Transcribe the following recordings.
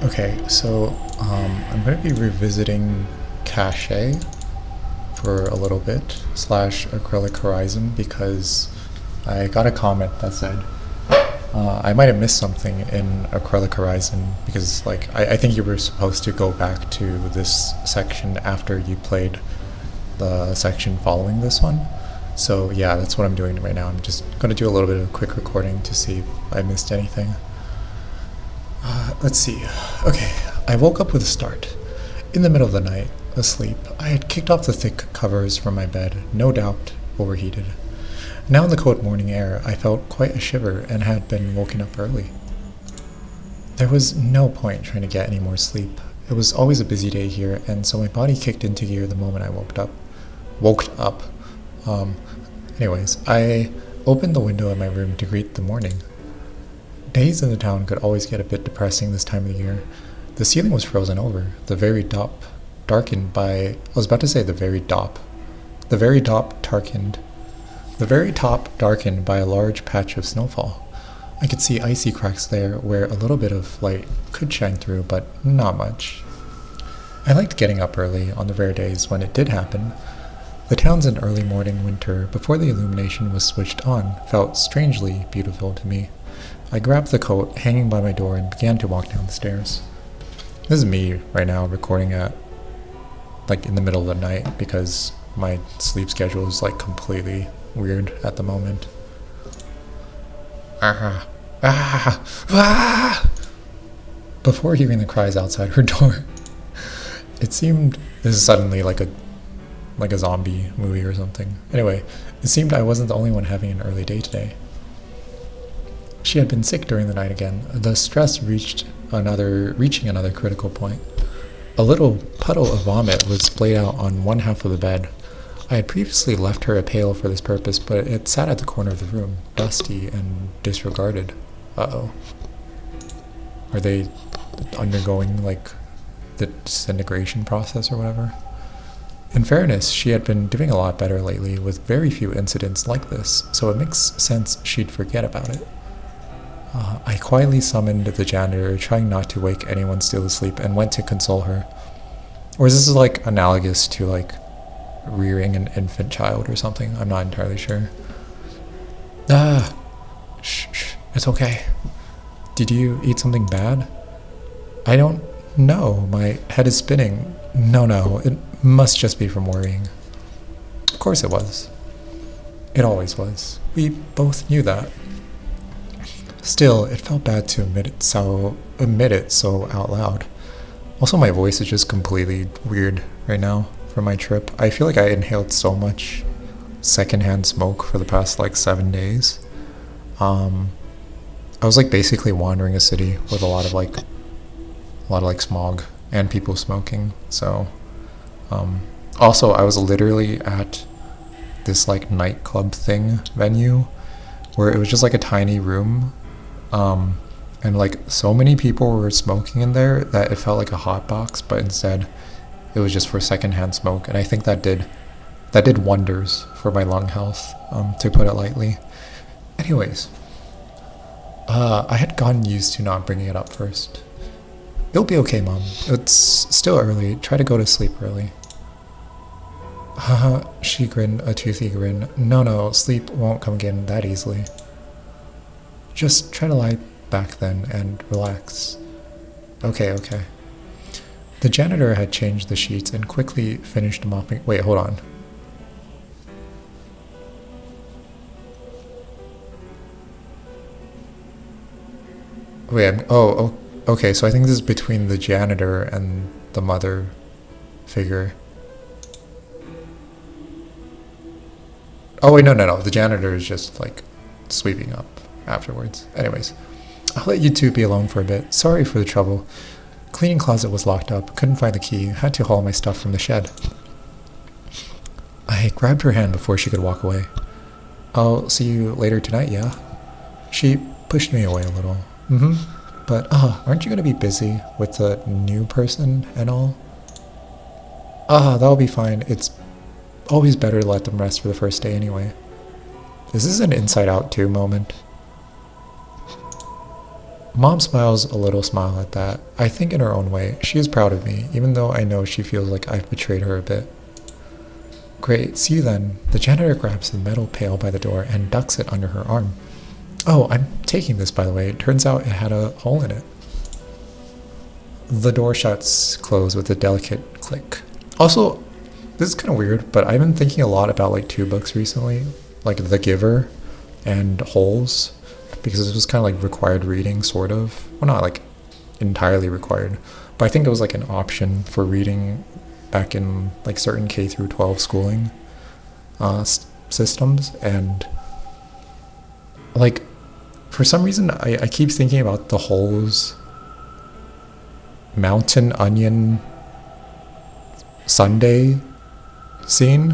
Okay, so I'm going to be revisiting Kaschei for a little bit, slash Acrylic Horizon, because I got a comment that said I might have missed something in Acrylic Horizon, because like I think you were supposed to go back to this section after you played the section following this one. So yeah, that's what I'm doing right now. I'm just going to do a little bit of a quick recording to see if I missed anything. Let's see. Okay, I woke up with a start. In the middle of the night, asleep, I had kicked off the thick covers from my bed, no doubt overheated. Now in the cold morning air, I felt quite a shiver and had been woken up early. There was no point trying to get any more sleep. It was always a busy day here, and so my body kicked into gear the moment I woke up. Woke up. Anyways, I opened the window in my room to greet the morning. Days in the town could always get a bit depressing this time of the year. The ceiling was frozen over, the very top darkened by... I was about to say the very top. The very top darkened. The very top darkened by a large patch of snowfall. I could see icy cracks there where a little bit of light could shine through, but not much. I liked getting up early on the rare days when it did happen. The town's an early morning winter, before the illumination was switched on, felt strangely beautiful to me. I grabbed the coat hanging by my door and began to walk down the stairs. This is me right now recording at like in the middle of the night because my sleep schedule is like completely weird at the moment. Before hearing the cries outside her door, it seemed this is suddenly like a zombie movie or something. Anyway, it seemed I wasn't the only one having an early day today. She had been sick during the night again, the stress reaching another critical point. A little puddle of vomit was splayed out on one half of the bed. I had previously left her a pail for this purpose, but it sat at the corner of the room, dusty and disregarded. Uh-oh. Are they undergoing, like, the disintegration process or whatever? In fairness, she had been doing a lot better lately, with very few incidents like this, so it makes sense she'd forget about it. I quietly summoned the janitor, trying not to wake anyone still asleep, and went to console her. Or is this like analogous to like rearing an infant child or something? I'm not entirely sure. Shh, it's okay. Did you eat something bad? I don't know. My head is spinning. No, it must just be from worrying. Of course it was. It always was. We both knew that. Still, it felt bad to admit it so out loud. Also, my voice is just completely weird right now from my trip. I feel like I inhaled so much secondhand smoke for the past like 7 days. I was like basically wandering a city with a lot of like smog and people smoking. So, also I was literally at this like nightclub thing venue where it was just like a tiny room. And like so many people were smoking in there that it felt like a hot box, but instead it was just for secondhand smoke. And I think that did wonders for my lung health, to put it lightly. Anyways, I had gotten used to not bringing it up first. It'll be okay, Mom. It's still early. Try to go to sleep early. Haha, she grinned a toothy grin. No, sleep won't come again that easily. Just try to lie back then and relax. Okay. The janitor had changed the sheets and quickly finished mopping. Wait, hold on. Wait, okay, so I think this is between the janitor and the mother figure. Oh wait, no, the janitor is just like sweeping up afterwards. Anyways, I'll let you two be alone for a bit. Sorry for the trouble. Cleaning closet was locked up. Couldn't find the key. Had to haul my stuff from the shed. I grabbed her hand before she could walk away. I'll see you later tonight, yeah? She pushed me away a little. But, aren't you going to be busy with the new person and all? That'll be fine. It's always better to let them rest for the first day anyway. Is this an Inside Out 2 moment? Mom smiles a little smile at that. I think in her own way, she is proud of me, even though I know she feels like I've betrayed her a bit. Great, see you then. The janitor grabs the metal pail by the door and ducks it under her arm. Oh, I'm taking this, by the way. It turns out it had a hole in it. The door shuts closed with a delicate click. Also, this is kind of weird, but I've been thinking a lot about like two books recently, like The Giver and Holes, because it was kind of like required reading, sort of. Well, not like entirely required, but I think it was like an option for reading back in like certain K through 12 schooling systems. And like for some reason I keep thinking about the Holes mountain onion sundae scene,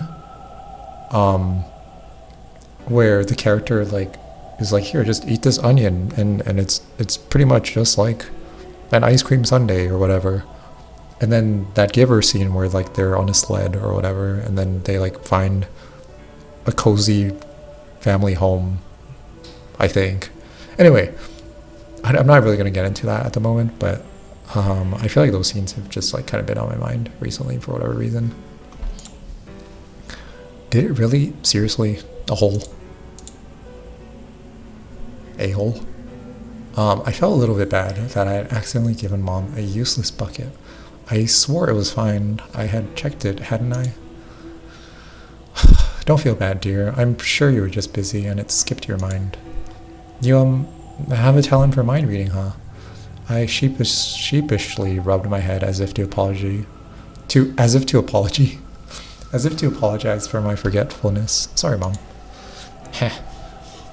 where the character like is like, here, just eat this onion, and it's pretty much just like an ice cream sundae or whatever. And then that Giver scene where like they're on a sled or whatever, and then they like find a cozy family home, I think. Anyway, I'm not really going to get into that at the moment, but I feel like those scenes have just like kind of been on my mind recently for whatever reason. Did it really? Seriously? A hole? A hole? I felt a little bit bad that I had accidentally given Mom a useless bucket. I swore it was fine. I had checked it, hadn't I? Don't feel bad, dear. I'm sure you were just busy and it skipped your mind. You, have a talent for mind reading, huh? I sheepishly rubbed my head as if to apologize for my forgetfulness. Sorry, Mom. Heh.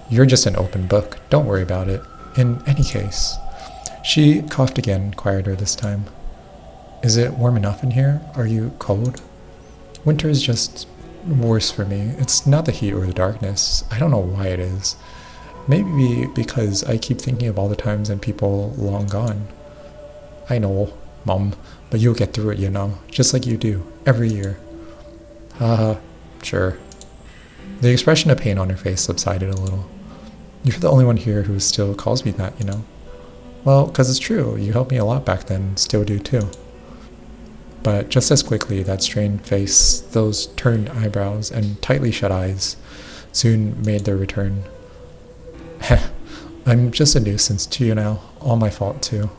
You're just an open book. Don't worry about it. In any case. She coughed again, quieter this time. Is it warm enough in here? Are you cold? Winter is just worse for me. It's not the heat or the darkness. I don't know why it is. Maybe because I keep thinking of all the times and people long gone. I know, Mom, but you'll get through it, you know, just like you do, every year. Haha, sure. The expression of pain on her face subsided a little. You're the only one here who still calls me that, you know. Well, 'cause it's true, you helped me a lot back then, still do too. But just as quickly, that strained face, those turned eyebrows, and tightly shut eyes soon made their return. Heh, I'm just a nuisance to you now, all my fault too.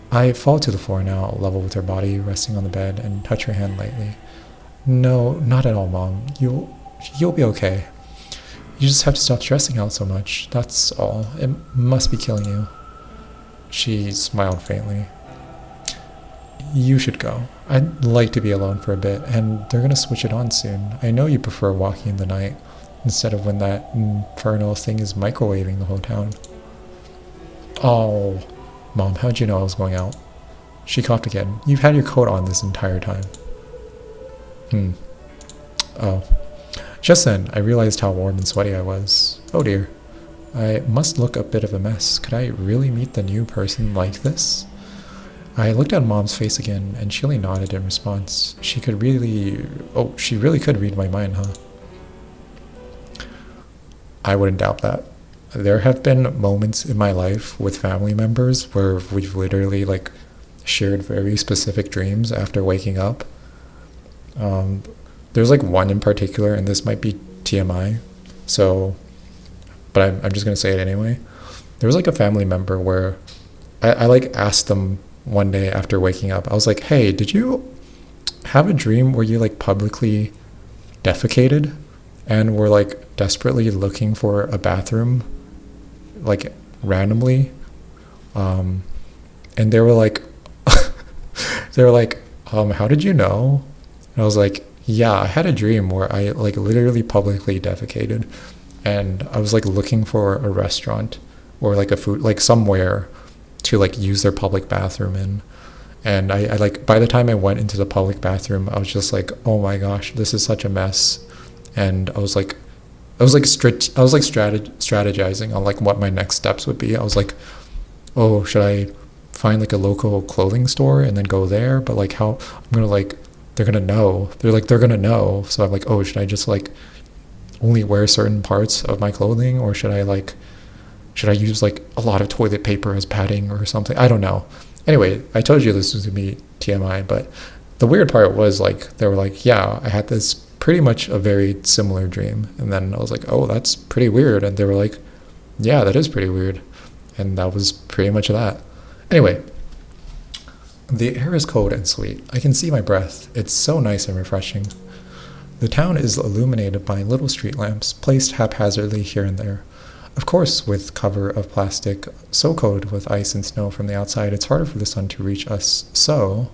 I fall to the floor now, level with her body, resting on the bed, and touch her hand lightly. No, not at all, Mom. You'll be okay. You just have to stop stressing out so much, that's all. It must be killing you. She smiled faintly. You should go. I'd like to be alone for a bit, and they're gonna switch it on soon. I know you prefer walking in the night, instead of when that infernal thing is microwaving the whole town. Oh, Mom, how'd you know I was going out? She coughed again. You've had your coat on this entire time. Oh. Just then, I realized how warm and sweaty I was. Oh dear. I must look a bit of a mess. Could I really meet the new person like this? I looked at Mom's face again, and she only nodded in response. She really could read my mind, huh? I wouldn't doubt that. There have been moments in my life with family members where we've literally like shared very specific dreams after waking up. There's like one in particular, and this might be TMI, but I'm just gonna say it anyway. There was like a family member where I like asked them one day after waking up. I was like, "Hey, did you have a dream where you like publicly defecated and were like desperately looking for a bathroom, like randomly?" And they were like, how did you know? And I was like, yeah, I had a dream where I like literally publicly defecated, and I was like looking for a restaurant or like a food, like somewhere to like use their public bathroom in. And I like, by the time I went into the public bathroom, I was just like, oh my gosh, this is such a mess. And I was strategizing on like what my next steps would be. I was like, oh, should I find like a local clothing store and then go there? But like, how I'm gonna like, they're gonna know. They're gonna know. So I'm like, oh, should I just like only wear certain parts of my clothing, or should I like Should I use like a lot of toilet paper as padding or something? I don't know. Anyway, I told you this was gonna be TMI, but the weird part was like they were like, yeah, I had this pretty much a very similar dream, and then I was like, oh, that's pretty weird, and they were like, yeah, that is pretty weird, and that was pretty much that. Anyway, the air is cold and sweet. I can see my breath. It's so nice and refreshing. The town is illuminated by little street lamps placed haphazardly here and there. Of course, with cover of plastic so coated with ice and snow from the outside, it's harder for the sun to reach us. So,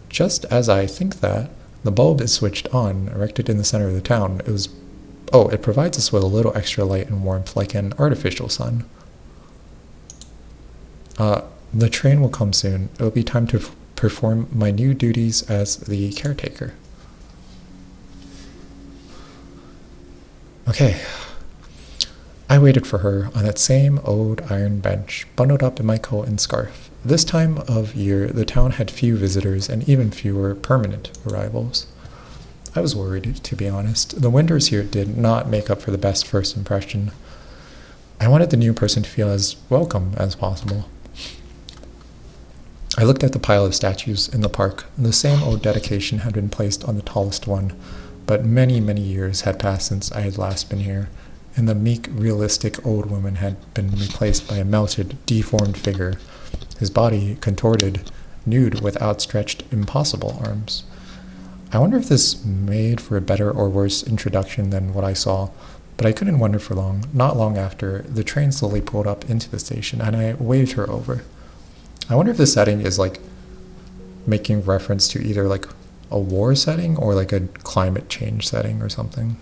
just as I think that, the bulb is switched on, erected in the center of the town. It provides us with a little extra light and warmth like an artificial sun. The train will come soon. It will be time to perform my new duties as the caretaker. Okay. I waited for her on that same old iron bench, bundled up in my coat and scarf. This time of year, the town had few visitors and even fewer permanent arrivals. I was worried, to be honest. The winters here did not make up for the best first impression. I wanted the new person to feel as welcome as possible. I looked at the pile of statues in the park. The same old dedication had been placed on the tallest one, but many, many years had passed since I had last been here, and the meek, realistic old woman had been replaced by a melted, deformed figure, his body contorted, nude with outstretched, impossible arms. I wonder if this made for a better or worse introduction than what I saw, but I couldn't wonder for long. Not long after, the train slowly pulled up into the station, and I waved her over. I wonder if the setting is like making reference to either like a war setting or like a climate change setting or something.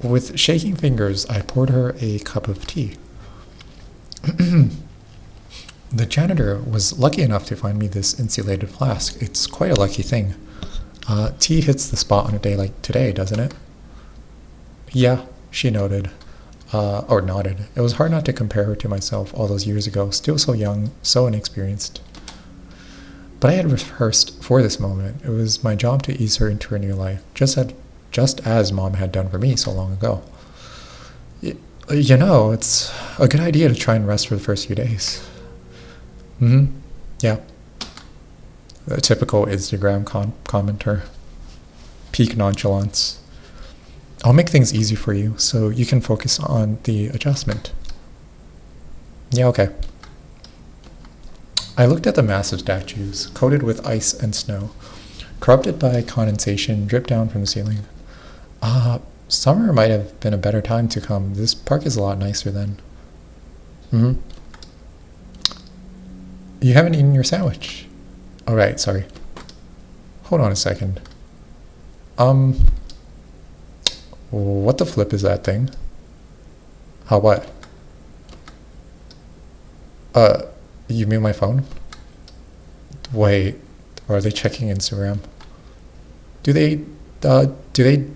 With shaking fingers, I poured her a cup of tea. The janitor was lucky enough to find me this insulated flask. It's quite a lucky thing. Tea hits the spot on a day like today, doesn't it? Yeah, she nodded. It was hard not to compare her to myself all those years ago, still so young, so inexperienced. But I had rehearsed for this moment. It was my job to ease her into her new life, just as Mom had done for me so long ago. It's a good idea to try and rest for the first few days. Yeah. A typical Instagram commenter. Peak nonchalance. I'll make things easy for you so you can focus on the adjustment. Yeah, okay. I looked at the massive statues, coated with ice and snow, corrupted by condensation dripped down from the ceiling. Summer might have been a better time to come. This park is a lot nicer then. You haven't eaten your sandwich. Oh, right, sorry. Hold on a second. What the flip is that thing? How what? You mean my phone? Wait, are they checking Instagram? Do they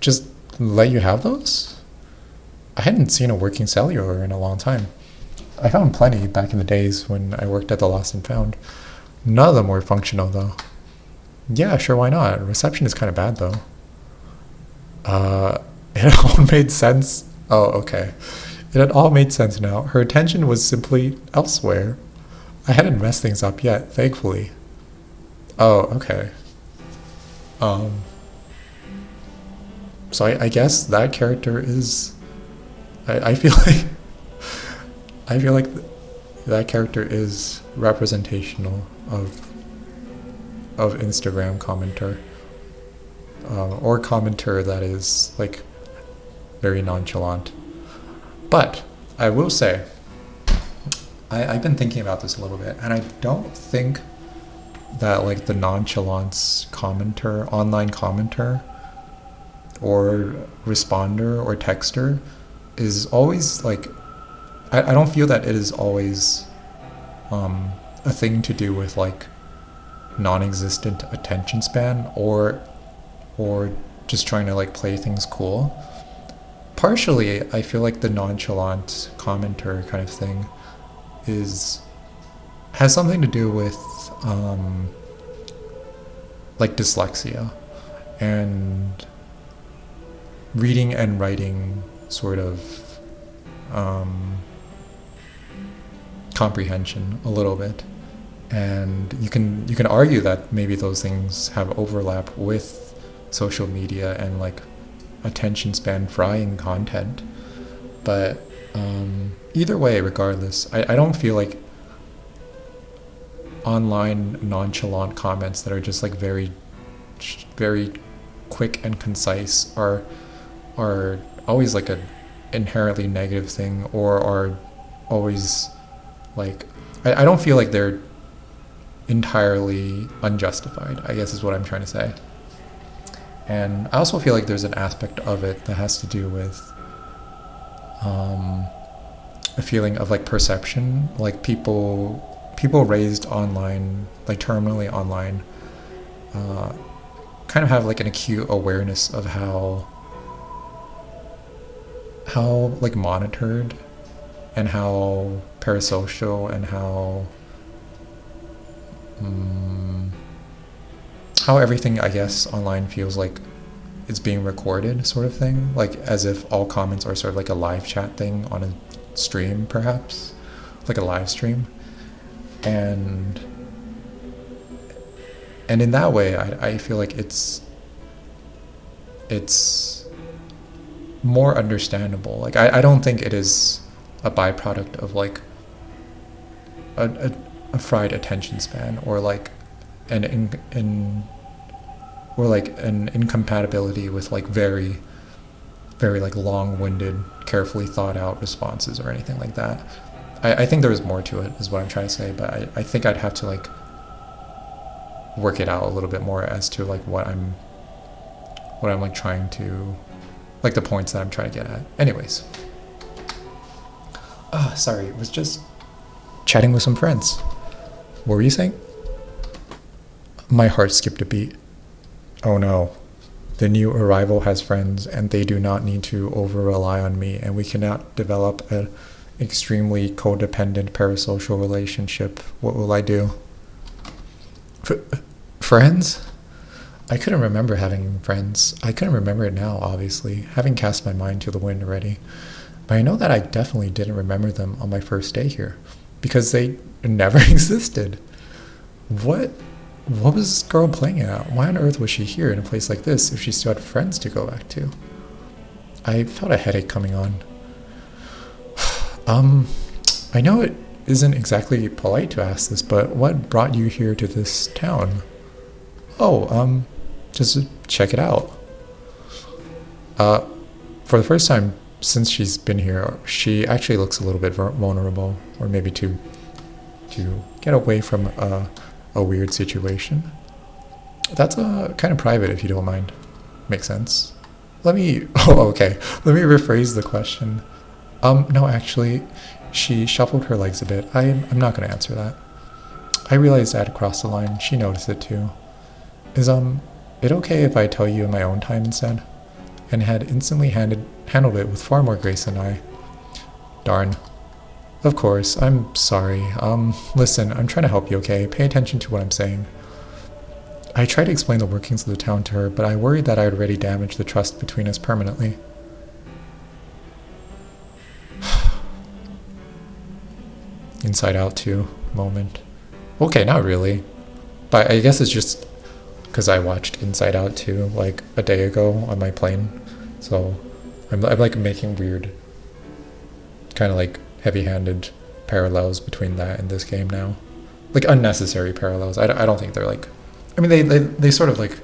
just let you have those? I hadn't seen a working cellular in a long time. I found plenty back in the days when I worked at the Lost and Found. None of them were functional though. Yeah, sure, why not? Reception is kind of bad though. It all made sense. Oh, okay. It had all made sense now. Her attention was simply elsewhere. I hadn't messed things up yet, thankfully. Oh, okay. So I guess that character is... I feel like... I feel like that character is representational of Instagram commenter. Or commenter that is, like, very nonchalant. But I will say, I've been thinking about this a little bit, and I don't think that like the nonchalance commenter, online commenter, or responder or texter is always like, I don't feel that it is always a thing to do with like non-existent attention span or just trying to like play things cool. Partially, I feel like the nonchalant commenter kind of thing has something to do with like dyslexia and reading and writing sort of comprehension a little bit. And you can argue that maybe those things have overlap with social media and like attention span frying content. But either way, regardless, I don't feel like online nonchalant comments that are just like very quick and concise are always like an inherently negative thing, or are always like, I don't feel like they're entirely unjustified, I guess is what I'm trying to say. And I also feel like there's an aspect of it that has to do with a feeling of like perception, like people raised online, like terminally online, kind of have like an acute awareness of how like monitored and how parasocial and how everything, I guess, online feels like it's being recorded, sort of thing, like as if all comments are sort of like a live chat thing on a stream, perhaps like a live stream. And in that way, I feel like it's more understandable. Like I don't think it is a byproduct of like a fried attention span, or like an incompatibility with like very like long-winded, carefully thought out responses or anything like that. I think there's more to it, is what I'm trying to say, but I think I'd have to like work it out a little bit more as to like what I'm like trying to, like the points that I'm trying to get at. Anyways. Sorry, it was just chatting with some friends. What were you saying? My heart skipped a beat. Oh no. The new arrival has friends, and they do not need to over-rely on me, and we cannot develop an extremely codependent parasocial relationship. What will I do? Friends? I couldn't remember having friends. I couldn't remember it now, obviously, having cast my mind to the wind already. But I know that I definitely didn't remember them on my first day here, because they never existed. What was this girl playing at? Why on earth was she here in a place like this if she still had friends to go back to? I felt a headache coming on. I know it isn't exactly polite to ask this, but what brought you here to this town? Oh, just to check it out. For the first time since she's been here, she actually looks a little bit vulnerable, or maybe to get away from a weird situation. That's kind of private, if you don't mind. Makes sense. Let me rephrase the question. No, actually, she shuffled her legs a bit. I'm not going to answer that. I realized I had crossed the line. She noticed it too. Is it okay if I tell you in my own time instead? And had instantly handled it with far more grace than I. Darn. Of course, I'm sorry. Listen, I'm trying to help you, okay? Pay attention to what I'm saying. I tried to explain the workings of the town to her, but I worried that I had already damaged the trust between us permanently. Inside Out 2 moment. Okay, not really. But I guess it's just because I watched Inside Out 2 like a day ago on my plane. So I'm like making weird, kind of like heavy-handed parallels between that and this game now. Like unnecessary parallels. I don't think they're like, I mean, they sort of like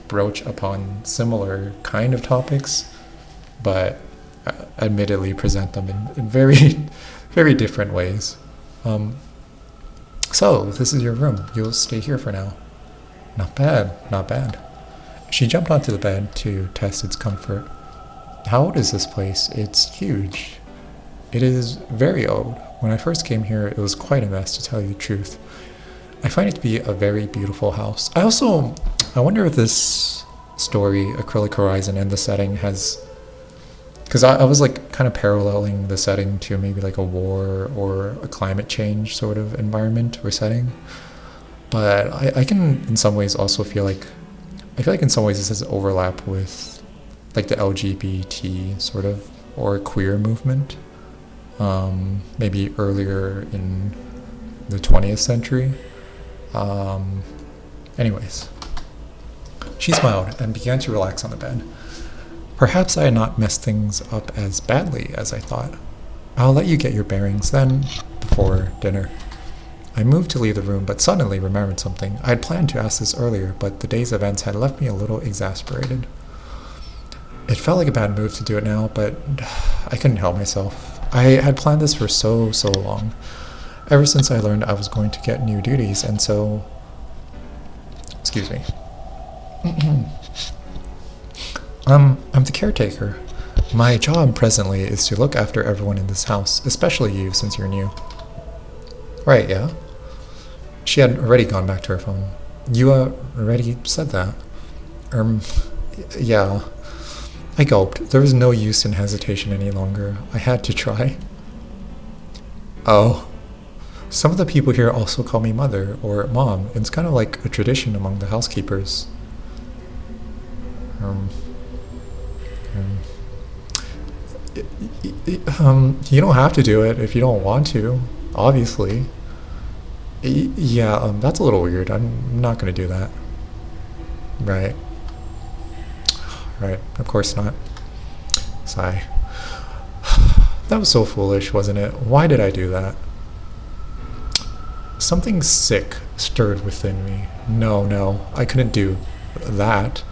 broach upon similar kind of topics, but admittedly present them in very, very different ways. So, this is your room. You'll stay here for now. Not bad, not bad. She jumped onto the bed to test its comfort. How old is this place? It's huge. It is very old. When I first came here, it was quite a mess, to tell you the truth. I find it to be a very beautiful house. I wonder if this story, Acrylic Horizon, and the setting has... Because I was like kind of paralleling the setting to maybe like a war or a climate change sort of environment or setting. But I can in some ways also feel like in some ways this has overlap with like the LGBT sort of or queer movement, maybe earlier in the 20th century. Anyways, she smiled and began to relax on the bed. Perhaps I had not messed things up as badly as I thought. I'll let you get your bearings then, before dinner. I moved to leave the room, but suddenly remembered something. I had planned to ask this earlier, but the day's events had left me a little exasperated. It felt like a bad move to do it now, but I couldn't help myself. I had planned this for so long. Ever since I learned I was going to get new duties, and so... Excuse me. I'm the caretaker. My job presently is to look after everyone in this house, especially you since you're new. Right, yeah? She had already gone back to her phone. You already said that. Yeah. I gulped. There was no use in hesitation any longer. I had to try. Oh. Some of the people here also call me mother or mom. It's kind of like a tradition among the housekeepers. You don't have to do it if you don't want to, obviously. Yeah, that's a little weird. I'm not going to do that. Right. Right, of course not. Sigh. That was so foolish, wasn't it? Why did I do that? Something sick stirred within me. No, I couldn't do that.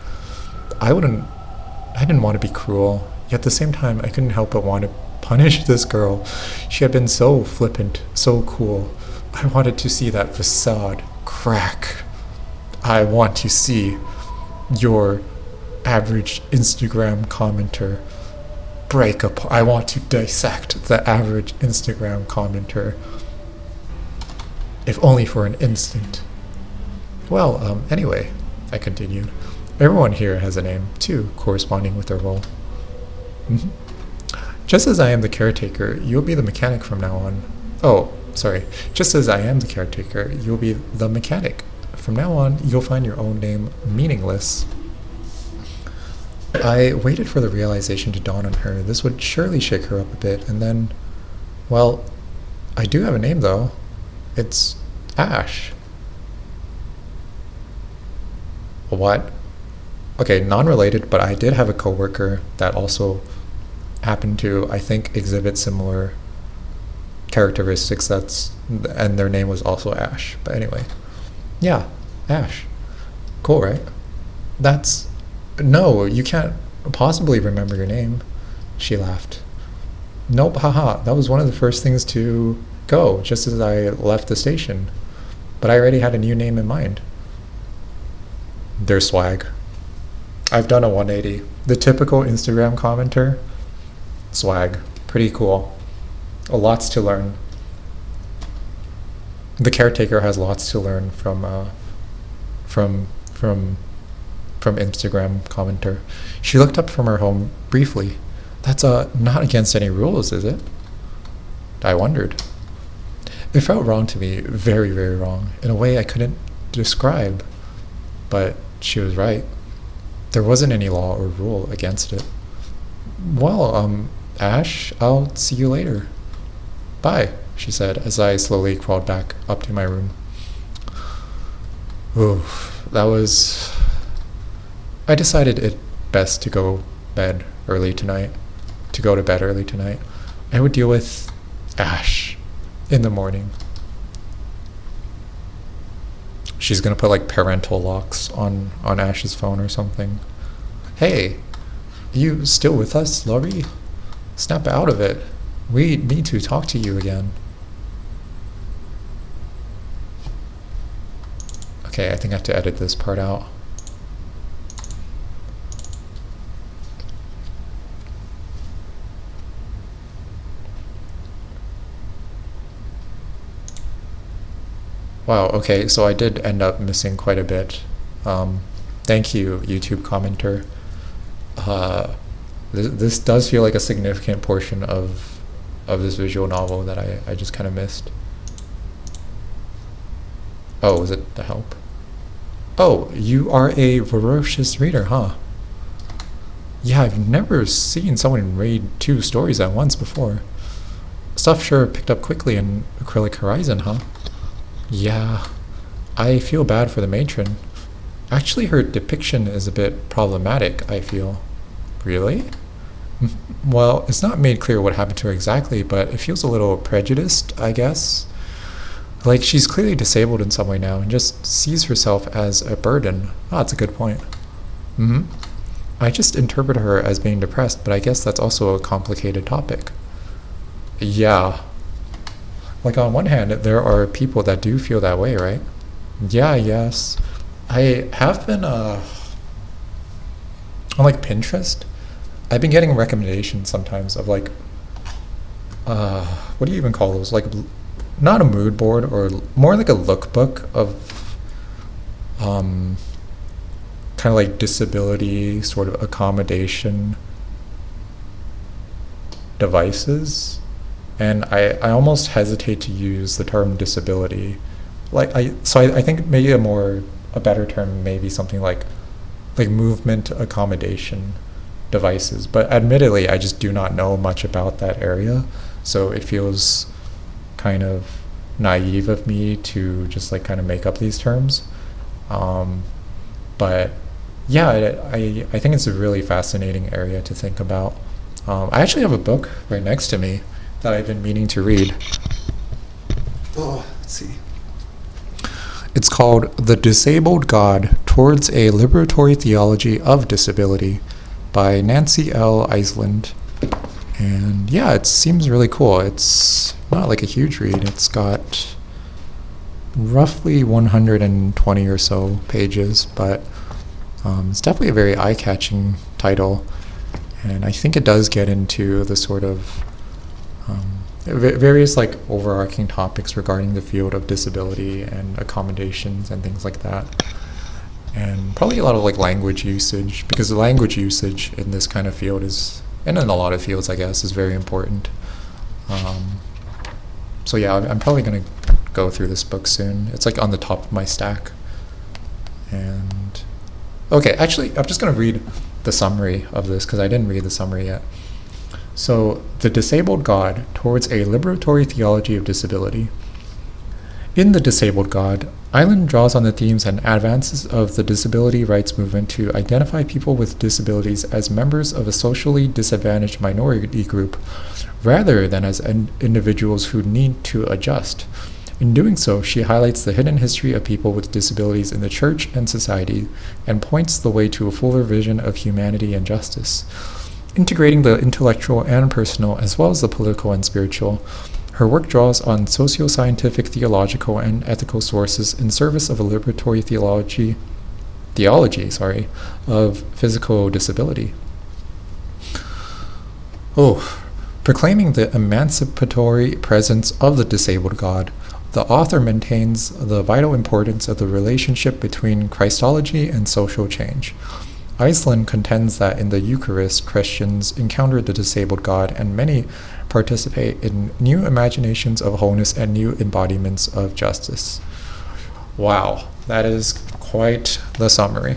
I didn't want to be cruel, yet at the same time I couldn't help but want to punish this girl. She had been so flippant, so cool. I wanted to see that facade crack. I want to see your average Instagram commenter break apart. I want to dissect the average Instagram commenter, if only for an instant. Well, anyway, I continued, everyone here has a name, too, corresponding with their role. Just as I am the caretaker, you'll be the mechanic from now on. Oh, sorry. Just as I am the caretaker, you'll be the mechanic. From now on, you'll find your own name meaningless. I waited for the realization to dawn on her. This would surely shake her up a bit, and then... Well, I do have a name, though. It's Ash. What? Okay, non-related, but I did have a coworker that also happened to, I think, exhibit similar characteristics. And their name was also Ash. But anyway, yeah, Ash. Cool, right? No, you can't possibly remember your name. She laughed. Nope, haha. That was one of the first things to go, just as I left the station. But I already had a new name in mind. Their swag. I've done a 180. The typical Instagram commenter. Swag. Pretty cool. Lots to learn. The caretaker has lots to learn from Instagram commenter. She looked up from her home briefly. That's not against any rules, is it? I wondered. It felt wrong to me, very, very wrong, in a way I couldn't describe. But she was right. There wasn't any law or rule against it. Well, Ash, I'll see you later. Bye, she said, as I slowly crawled back up to my room. Ooh, that was... I decided it best to go to bed early tonight. I would deal with Ash in the morning. She's gonna put like parental locks on Ash's phone or something. Hey, you still with us, Laurie? Snap out of it. We need to talk to you again. Okay, I think I have to edit this part out. Wow, okay, so I did end up missing quite a bit. Thank you, YouTube commenter. This does feel like a significant portion of this visual novel that I just kind of missed. Oh, was it the help? Oh, you are a voracious reader, huh? Yeah, I've never seen someone read two stories at once before. Stuff sure picked up quickly in Acrylic Horizon, huh? Yeah, I feel bad for the matron. Actually, her depiction is a bit problematic, I feel. Really? Well, it's not made clear what happened to her exactly, but it feels a little prejudiced, I guess. Like she's clearly disabled in some way now and just sees herself as a burden. Ah, that's a good point. Hmm. I just interpret her as being depressed, but I guess that's also a complicated topic. Yeah. Like on one hand, there are people that do feel that way, right? Yeah, yes. I have been on like Pinterest. I've been getting recommendations sometimes of like what do you even call those? Like not a mood board or more like a lookbook of kind of like disability sort of accommodation devices. And I almost hesitate to use the term disability. I think maybe a better term may be something like movement accommodation devices. But admittedly, I just do not know much about that area, so it feels kind of naive of me to just like kind of make up these terms. But yeah, I think it's a really fascinating area to think about. I actually have a book right next to me that I've been meaning to read. Oh, let's see. It's called The Disabled God Towards a Liberatory Theology of Disability by Nancy L. Iceland. And yeah, it seems really cool. It's not like a huge read. It's got roughly 120 or so pages, but it's definitely a very eye-catching title. And I think it does get into the sort of various like overarching topics regarding the field of disability and accommodations and things like that. And probably a lot of like language usage, because the language usage in this kind of field is, and in a lot of fields I guess, is very important. So yeah, I'm probably going to go through this book soon. It's like on the top of my stack. And okay, actually I'm just going to read the summary of this because I didn't read the summary yet. So, The Disabled God Towards a Liberatory Theology of Disability. In The Disabled God, Island draws on the themes and advances of the disability rights movement to identify people with disabilities as members of a socially disadvantaged minority group, rather than as individuals who need to adjust. In doing so, she highlights the hidden history of people with disabilities in the church and society, and points the way to a fuller vision of humanity and justice. Integrating the intellectual and personal, as well as the political and spiritual, her work draws on socio-scientific, theological, and ethical sources in service of a liberatory theology of physical disability. Proclaiming the emancipatory presence of the disabled God, the author maintains the vital importance of the relationship between Christology and social change. Iceland contends that in the Eucharist, Christians encounter the disabled God, and many participate in new imaginations of wholeness and new embodiments of justice. Wow, that is quite the summary.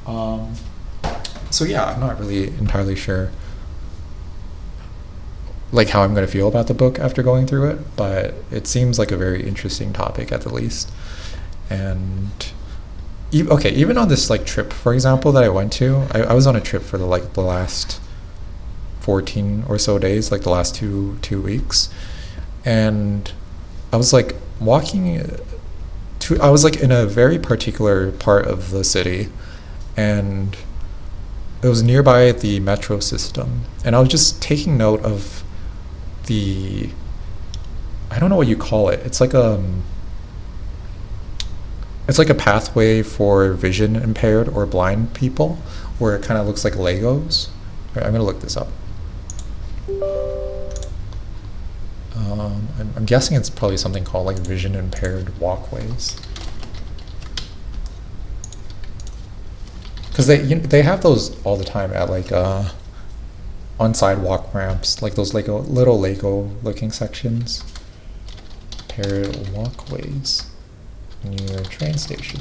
So yeah, I'm not really entirely sure like how I'm going to feel about the book after going through it, but it seems like a very interesting topic at the least. And even on this like trip, for example, that I went to, I was on a trip for the last 14 or so days, like the last two weeks, and I was like I was like in a very particular part of the city, and it was nearby the metro system, and I was just taking note of I don't know what you call it. It's like a pathway for vision impaired or blind people, where it kind of looks like Legos. I'm gonna look this up. I'm guessing it's probably something called like vision impaired walkways, because they have those all the time at like on sidewalk ramps, like those little Lego looking sections. Impaired walkways near train station.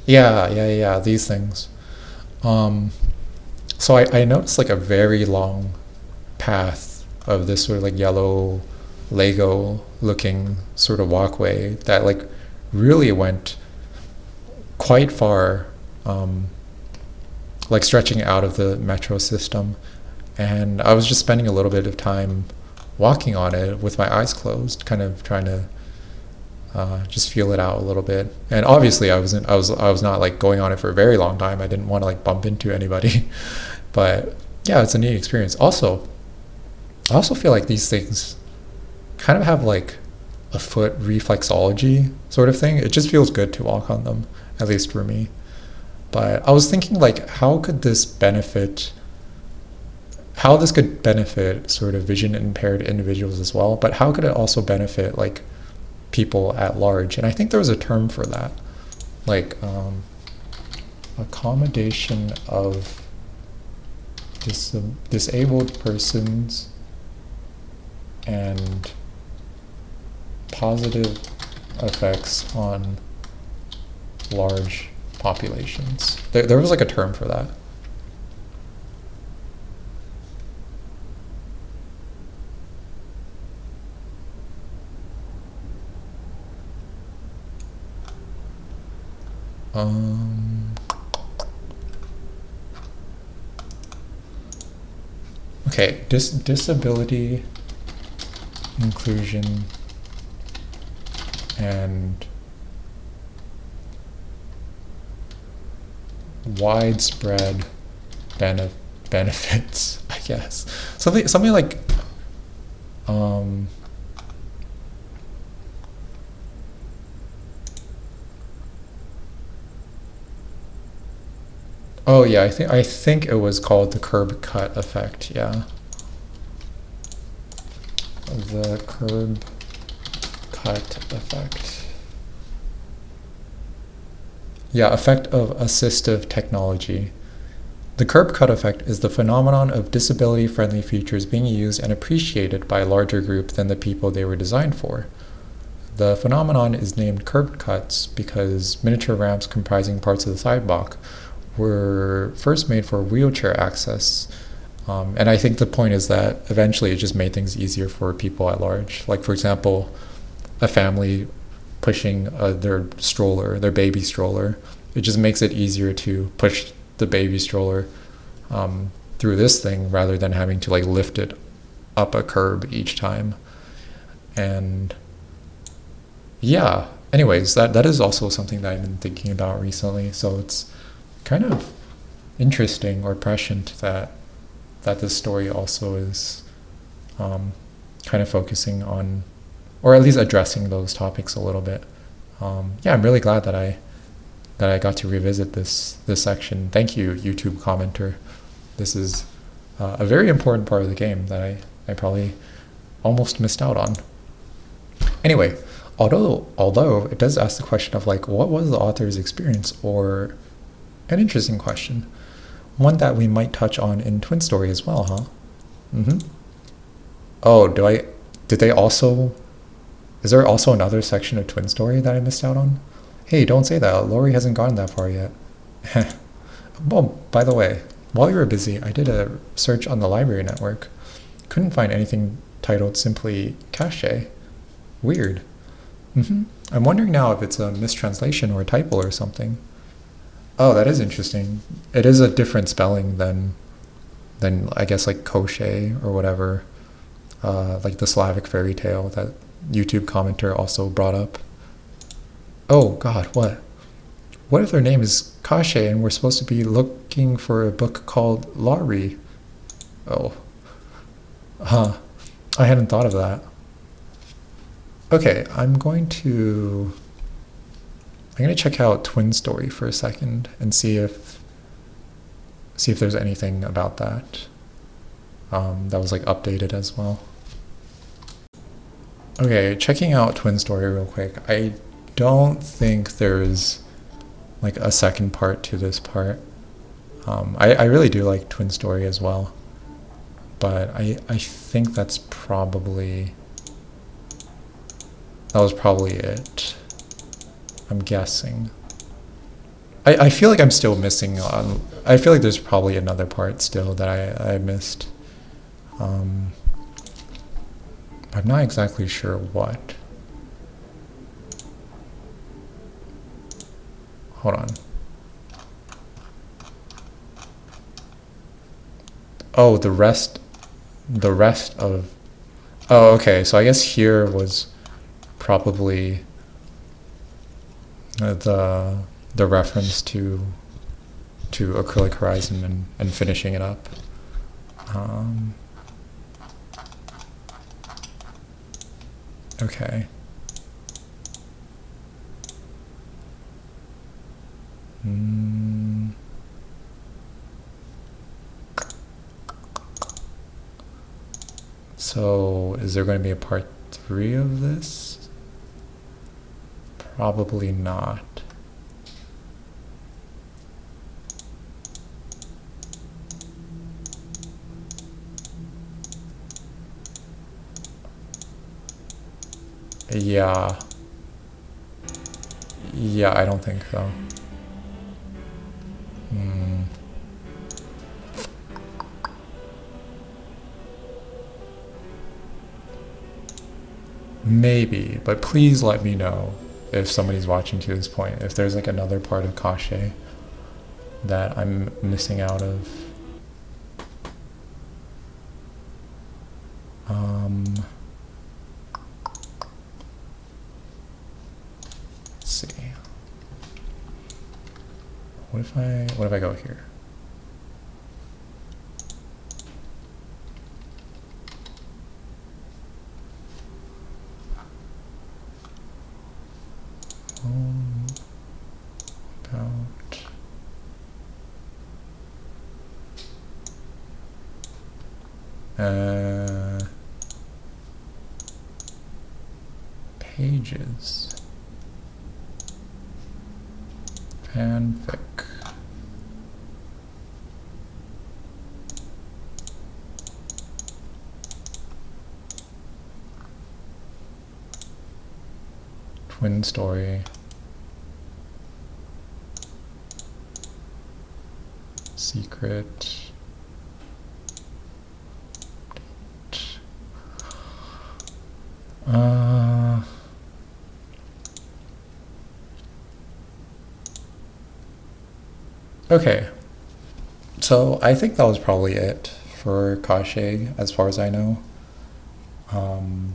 Yeah, these things. Um, so I noticed like a very long path of this sort of like yellow Lego looking sort of walkway that like really went quite far, um, like stretching out of the metro system. And I was just spending a little bit of time walking on it with my eyes closed, kind of trying to just feel it out a little bit. And obviously, I was not like going on it for a very long time. I didn't want to like bump into anybody, but yeah, it's a neat experience. Also, I also feel like these things kind of have like a foot reflexology sort of thing. It just feels good to walk on them, at least for me. But I was thinking like, how this could benefit sort of vision impaired individuals as well, but how could it also benefit like people at large? And I think there was a term for that, like accommodation of disabled persons and positive effects on large populations. There was like a term for that. Okay, disability, inclusion, and widespread benefits, I guess. Something like oh yeah, I think it was called the curb cut effect, yeah. The curb cut effect. Yeah, effect of assistive technology. The curb cut effect is the phenomenon of disability-friendly features being used and appreciated by a larger group than the people they were designed for. The phenomenon is named curb cuts because miniature ramps comprising parts of the sidewalk were first made for wheelchair access. And I think the point is that eventually it just made things easier for people at large. Like, for example, a family pushing their baby stroller. It just makes it easier to push the baby stroller through this thing rather than having to like lift it up a curb each time. And yeah, anyways, that is also something that I've been thinking about recently. So it's kind of interesting or prescient that this story also is kind of focusing on, or at least addressing those topics a little bit. Yeah, I'm really glad that I got to revisit this section. Thank you, YouTube commenter. This is a very important part of the game that I probably almost missed out on. Anyway, although it does ask the question of like, what was the author's experience, or an interesting question, one that we might touch on in Twin Story as well, huh? Oh, did they also? Is there also another section of Twin Story that I missed out on? Hey, don't say that. Lori hasn't gotten that far yet. Well, by the way, while you were busy, I did a search on the library network. Couldn't find anything titled simply Kaschei. Weird. I'm wondering now if it's a mistranslation or a typo or something. Oh, that is interesting. It is a different spelling than I guess like Kaschei or whatever, like the Slavic fairy tale that YouTube commenter also brought up. Oh God, what? What if their name is Kaschei and we're supposed to be looking for a book called Laurie? Oh, I hadn't thought of that. Okay, I'm going to check out Twin Story for a second and see if there's anything about that that was like updated as well. Okay, checking out Twin Story real quick. I don't think there's like a second part to this part. I really do like Twin Story as well, but I think that was probably it. I'm guessing. I feel like I'm still missing on. I feel like there's probably another part still that I missed. Um, I'm not exactly sure what. Hold on. Oh, the rest of. Oh, okay. So I guess here was probably the reference to Acrylic Horizon and finishing it up. Um, okay. Mm. So is there going to be a part 3 of this? Probably not. Yeah. Yeah, I don't think so. Hmm. Maybe, but please let me know if somebody's watching to this point, if there's like another part of Kaschei that I'm missing out of. Let's see. What if I go here? About pages. Fanfic. Twin story. Secret. Okay. So I think that was probably it for Kaschei, as far as I know.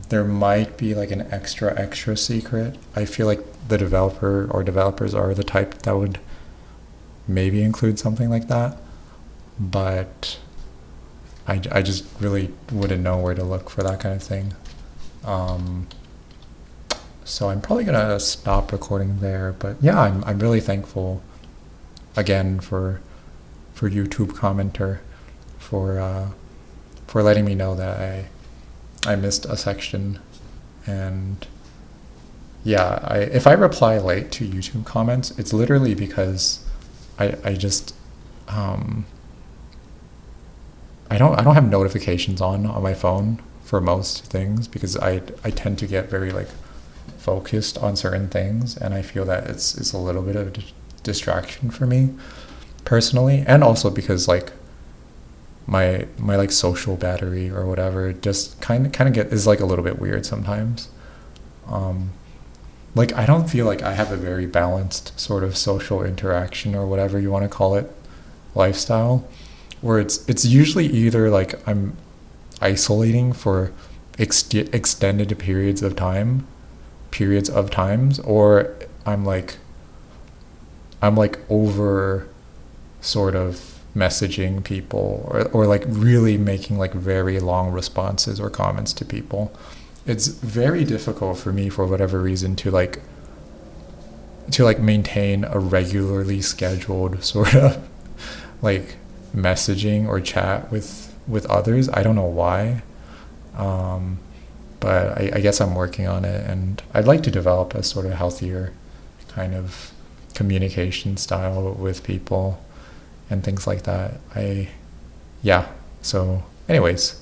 There might be like an extra secret. I feel like the developer or developers are the type that would maybe include something like that, but I just really wouldn't know where to look for that kind of thing. So I'm probably gonna stop recording there. But yeah, I'm really thankful again for YouTube commenter for letting me know that I missed a section. And yeah, if I reply late to YouTube comments, it's literally because I just I don't have notifications on my phone for most things because I tend to get very like focused on certain things, and I feel that it's a little bit of a distraction for me personally, and also because like my like social battery or whatever just kind of get is like a little bit weird sometimes. Like I don't feel like I have a very balanced sort of social interaction or whatever you want to call it lifestyle, where it's usually either like I'm isolating for extended periods of times, or I'm like over sort of messaging people or like really making like very long responses or comments to people. It's very difficult for me for whatever reason to maintain a regularly scheduled sort of like messaging or chat with others. I don't know why. But I guess I'm working on it, and I'd like to develop a sort of healthier kind of communication style with people and things like that. Yeah. So anyways,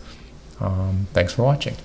thanks for watching.